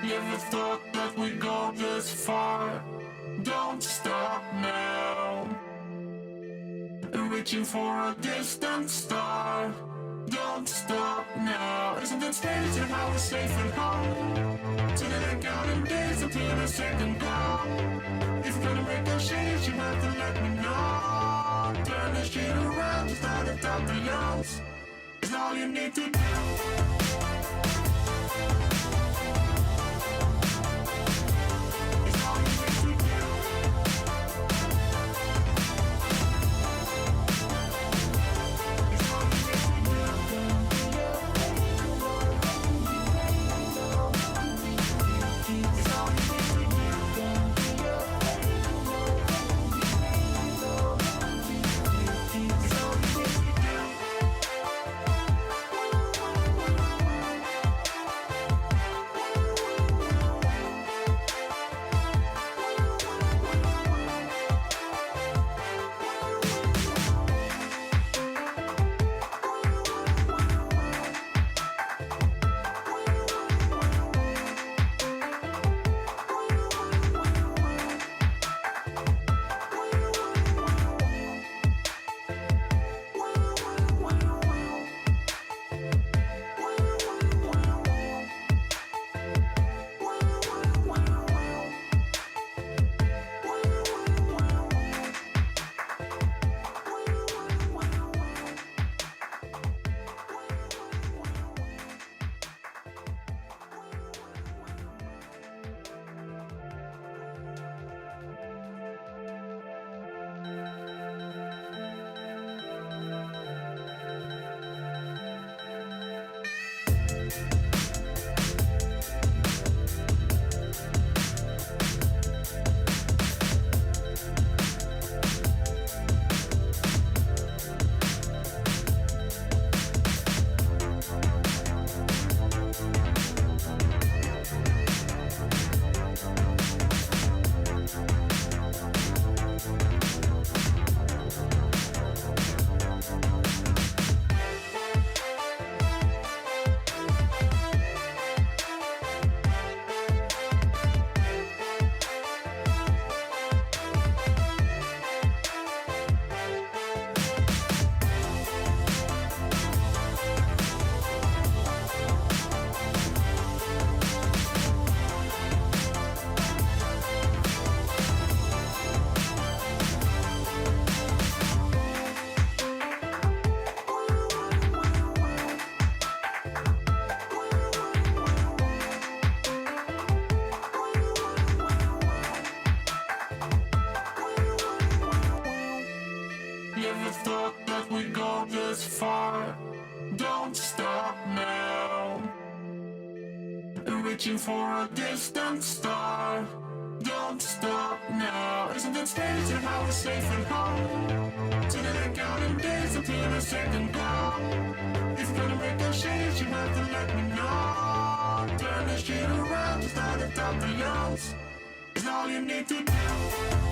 Never thought that we'd go this far. Don't stop now. Reaching for a distant star. Don't stop now. Isn't it strange how we're safe at home? Turning and counting days until the second go. If you're gonna make a change, you have to let me know. Turn the shit around, start at top the lungs. It's all you need to do. Never thought that we'd go this far. Don't stop now. Reaching for a distant star. Don't stop now. Isn't it strange how we're safe at home? Turning and counting days until the second go. If you're gonna make a change, you have to let me know. Turn the shit around, start at top the lungs. It's all you need to do.